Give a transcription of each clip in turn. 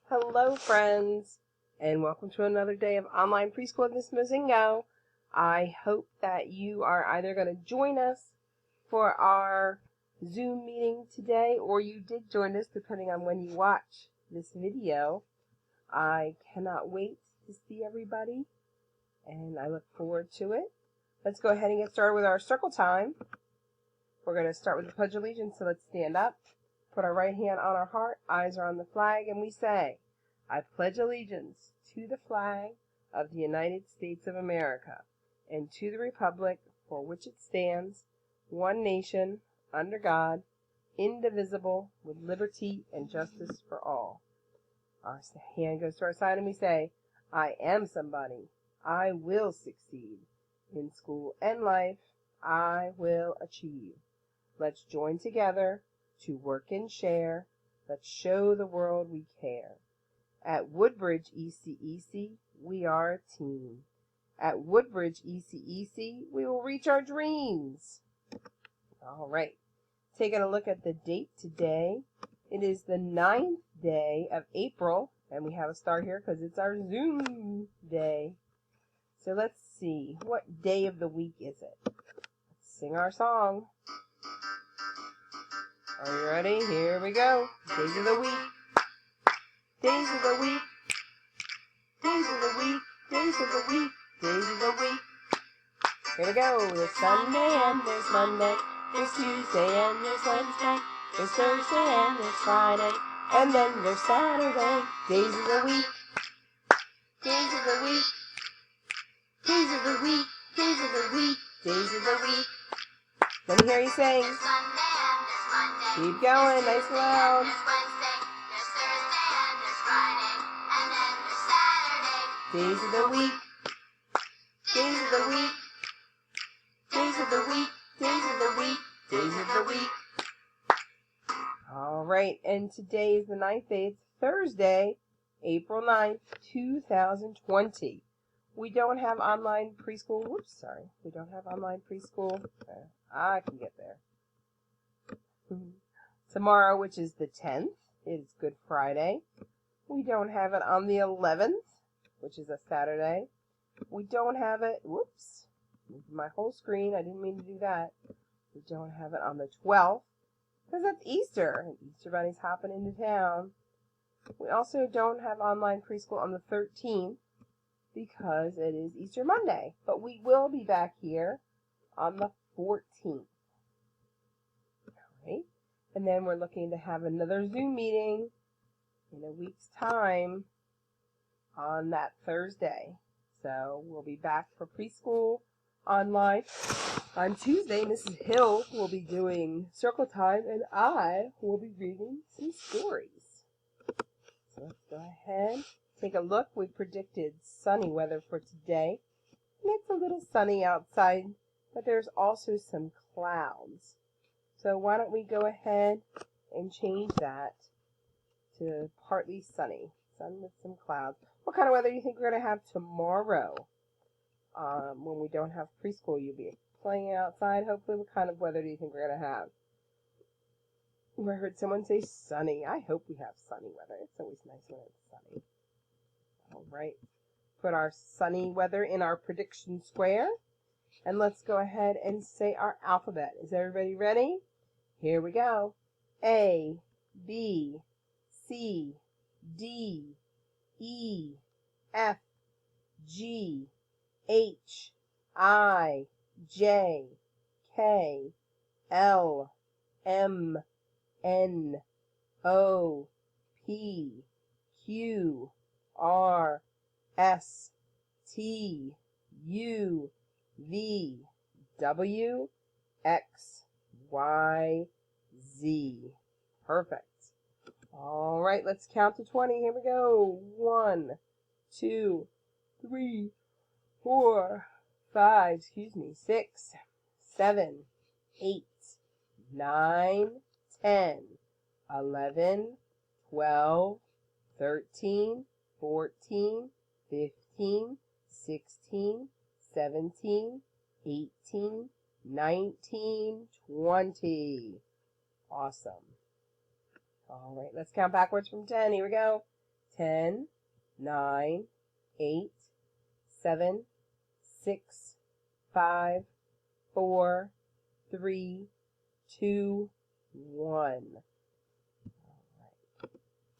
Hello, friends, and welcome to another day of online preschool with Miss Mozingo. I hope that you are either going to join us for our Zoom meeting today, or you did join us, depending on when you watch this video. I cannot wait to see everybody, and I look forward to it. Let's go ahead and get started with our circle time. We're going to start with the Pledge of Allegiance, so let's stand up. Put our right hand on our heart, eyes are on the flag, and we say, I pledge allegiance to the flag of the United States of America and to the republic for which it stands, one nation, under God, indivisible, with liberty and justice for all. Our hand goes to our side and we say, I am somebody. I will succeed. In school and life, I will achieve. Let's join together to work and share. Let's show the world we care. At Woodbridge ECEC, we are a team. At Woodbridge ECEC, we will reach our dreams. All right, taking a look at the date today. It is the 9th day of April, and we have a star here because it's our Zoom day. So let's see, what day of the week is it? Let's sing our song. Are you ready? Here we go. Days of the week. Days of the week. Days of the week. Days of the week. Days of the week. Here we go. There's Sunday and there's Monday. There's Tuesday and there's Wednesday. There's Thursday and there's Friday. And then there's Saturday. Days of the week. Days of the week. Days of the week. Days of the week. Days of the week. Let me hear you sing. Keep going, nice and loud. Days of the week. Days of the week. Days of the week. Days of the week. Days of the week. All right, and today is the 9th day. It's Thursday, April 9th, 2020. We don't have online preschool. We don't have online preschool. I can get there. Tomorrow, which is the 10th, is Good Friday. We don't have it on the 11th, which is a Saturday. We don't have it, my whole screen, I didn't mean to do that. We don't have it on the 12th, because that's Easter, and Easter Bunny's hopping into town. We also don't have online preschool on the 13th, because it is Easter Monday, but we will be back here on the 14th. All right. And then we're looking to have another Zoom meeting in a week's time on that Thursday. So we'll be back for preschool online. On Tuesday, Mrs. Hill will be doing circle time, and I will be reading some stories. So let's go ahead, take a look. We predicted sunny weather for today. And it's a little sunny outside, but there's also some clouds. So why don't we go ahead and change that to partly sunny. Sun with some clouds. What kind of weather do you think we're going to have tomorrow? When we don't have preschool, you'll be playing outside. Hopefully, what kind of weather do you think we're going to have? I heard someone say sunny. I hope we have sunny weather. It's always nice when it's sunny. All right. Put our sunny weather in our prediction square. And let's go ahead and say our alphabet. Is everybody ready? Here we go. A, B, C, D, E, F, G, H, I, J, K, L, M, N, O, P, Q, R, S, T, U, V, W, X, Y, Z. Perfect. All right, let's count to 20. Here we go. 1, 2, 3, 4, 5, 6, 7, 8, 9, 10, 11, 12, 13, 14, 15, 16, 17, 18, 19, 20. Awesome. All right, let's count backwards from 10. Here we go. 10, 9, 8, 7, 6, 5, 4, 3, 2, 1.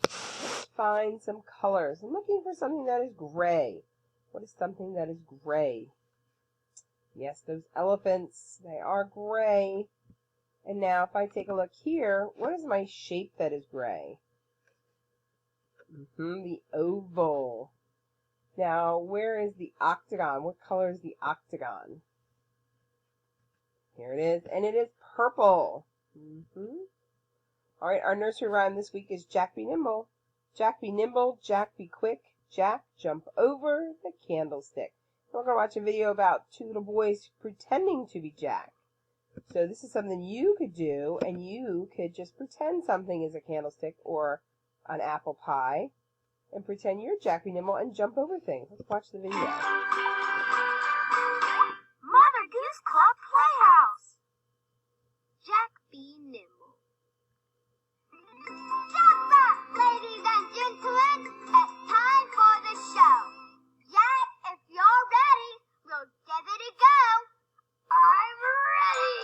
Let's find some colors. I'm looking for something that is gray. What is something that is gray? Yes, those elephants, they are gray. And now if I take a look here, what is my shape that is gray? The oval. Now, where is the octagon? What color is the octagon? Here it is, and it is purple. All right, our nursery rhyme this week is Jack be nimble. Jack be nimble, Jack be quick, Jack jump over the candlestick. We're going to watch a video about two little boys pretending to be Jack. So this is something you could do, and you could just pretend something is a candlestick or an apple pie, and pretend you're Jack be nimble and jump over things. Let's watch the video. Mother Goose Club Playhouse. Jack be nimble. Jump up, ladies and gentlemen. It's time for the show. Jack, if you're ready, we'll give it a go. I'm ready.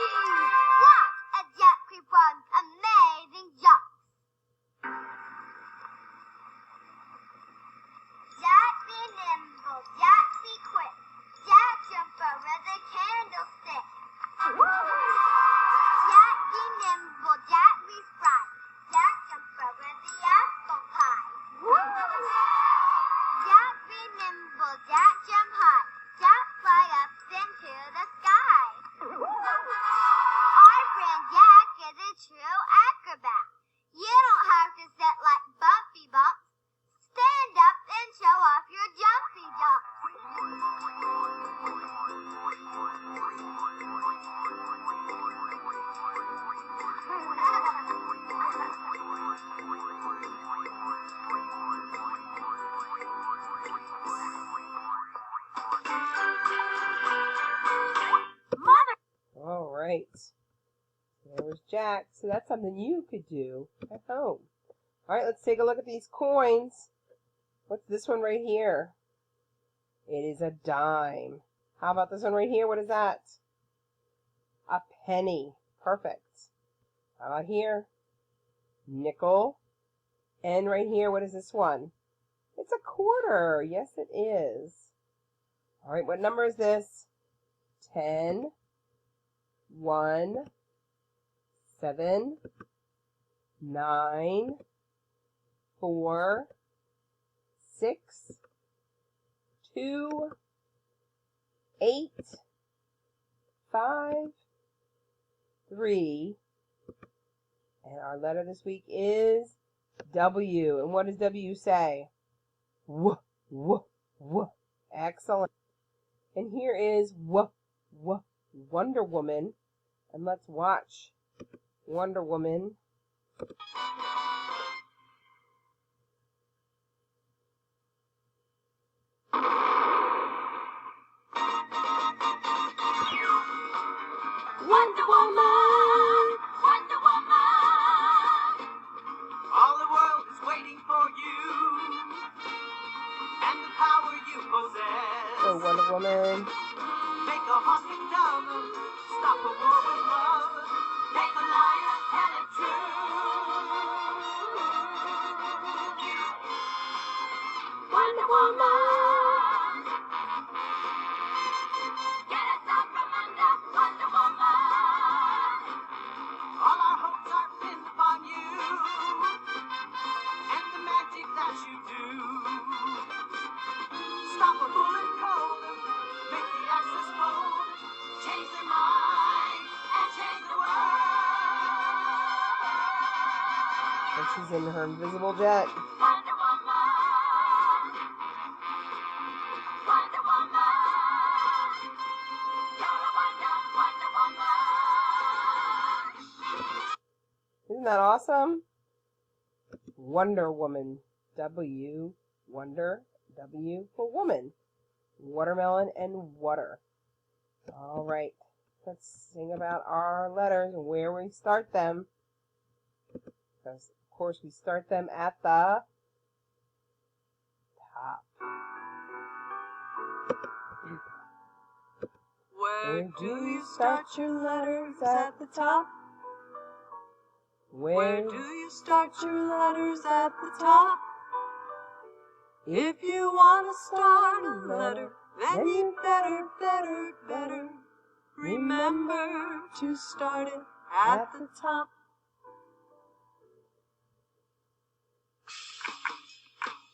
Watch as Jack performs amazing jumps. Jack be nimble, Jack be quick, Jack jump over the candlestick. Jack be nimble, Jack be spry, Jack jump over the apple pie. Jack be nimble, Jack jump high, Jack fly up into the sky. Our friend Jack is a true acrobat. You don't have to sit like Bumpy Bumps. Stand up and show off your jumpy jumps. All right. There was Jack. So that's something you could do at home. All right, let's take a look at these coins. What's this one right here? It is a dime. How about this one right here? What is that? A penny. Perfect. How about here? Nickel. And right here, what is this one? It's a quarter. Yes, it is. All right, what number is this? 10, 1, 7, 9, 4, 6, 2, 8, 5, 3, and our letter this week is W. And what does W say? W, W, W. Excellent. And here is W, W, Wonder Woman. And let's watch Wonder Woman. Wonder Woman, Wonder Woman. All the world is waiting for you and the power you possess. Oh, Wonder Woman. Make a haunting dollar, stop a war with love, make a liar tell it true. Wonder Woman. Get us out from under, Wonder Woman. All our hopes are pinned upon you and the magic that you do. Stop a bullet cold, make the axis fold, change their mind and change the world. And she's in her invisible jet. Wonder Woman. Wonder Woman. You're a wonder, Wonder Woman. Isn't that awesome? Wonder Woman. W. Wonder. W for woman. Watermelon and water. All right. Let's sing about our letters and where we start them. Because, of course, we start them at the Where do you start your letters at the top? Where do you start your letters at the top? If you want to start a letter, then you better remember to start it at the top.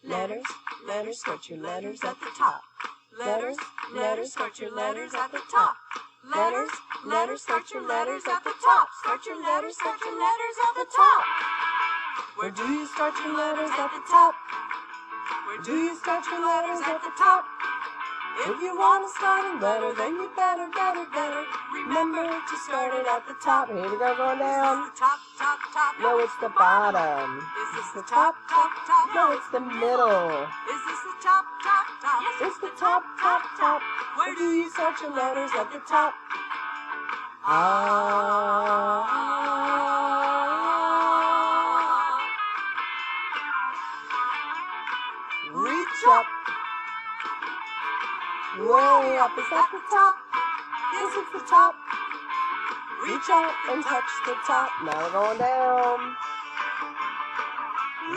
Letters, letters, start your letters at the top. Letters, letters, start your letters at the top. Letters, letters, start your letters at the top. Start your letters at the top. Where do you start your letters at the top? Where do you start your letters at the top? If you want to start a letter, then you better remember to start it at the top. Here we go, going down. Is this the top, top, top? No, it's the bottom. Is this the top, top, top? No, it's the middle. Is this the top, top, top? Yes, It's the top, top, top. Where do you start your letters at the top? Reach up. Way up is at the top. Yes, it's the top. Reach out and touch the top. Now we're going down.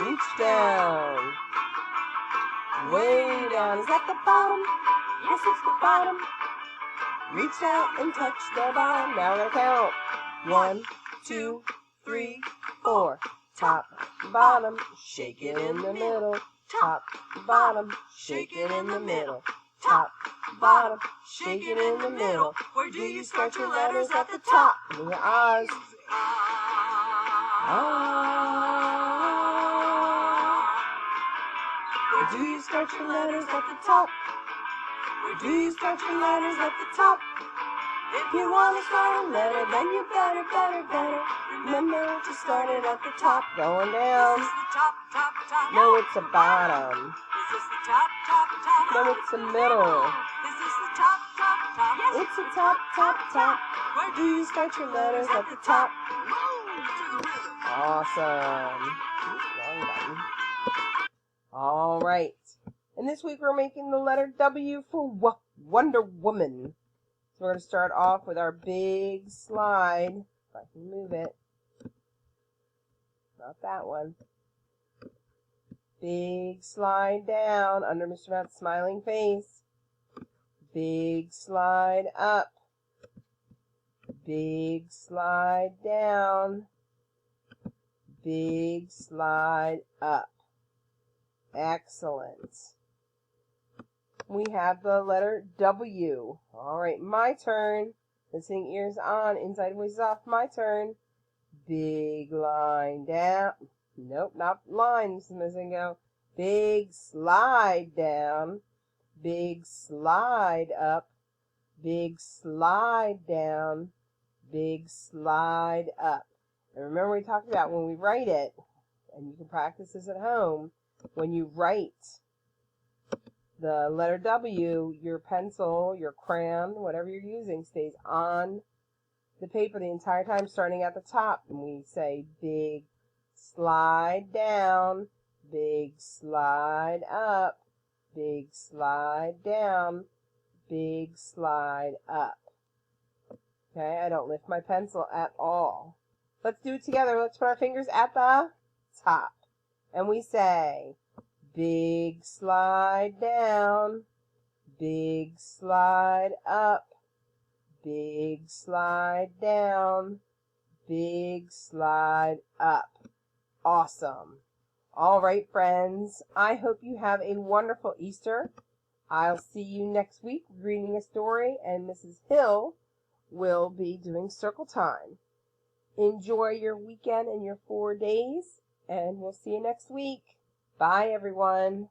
Reach down. Way down is at the bottom. Yes, it's the bottom. Reach out and touch the bottom. Now we're gonna count. 1, 2, 3, 4. Top, bottom, shake it in the middle. Top, bottom, shake it in the middle. Top, bottom, shake it in the middle. Where do you start your letters at the top? And your O's. Where do you start your letters at the top? Where do you start your letters at the top? If you want to start a letter, then you better remember to start it at the top. Going Is down. this the top, top, top? No, it's the bottom. Is this the top, top, top? No, it's the middle. Is this the top, top, top? Yes, It's the top, top, top. Where do you start your letters at the top? Move to the rhythm. Awesome. Wrong button. All right. And this week we're making the letter W for Wonder Woman. So we're going to start off with our big slide. If I can move it. Not that one. Big slide down under Mr. Matt's smiling face. Big slide up. Big slide down. Big slide up. Excellent. We have the letter W. All right, my turn. Listening ears on, inside voices off. My turn. Big line down. Nope, not line. This is missing go. Big slide down. Big slide up. Big slide down. Big slide up. And remember we talked about when we write it, and you can practice this at home, when you write the letter W, your pencil, your crayon, whatever you're using, stays on the paper the entire time, starting at the top. And we say big slide down, big slide up, big slide down, big slide up. Okay, I don't lift my pencil at all. Let's do it together. Let's put our fingers at the top. And we say, big slide down, big slide up, big slide down, big slide up. Awesome. All right, friends. I hope you have a wonderful Easter. I'll see you next week reading a story, and Mrs. Hill will be doing circle time. Enjoy your weekend and your 4 days, and we'll see you next week. Bye, everyone.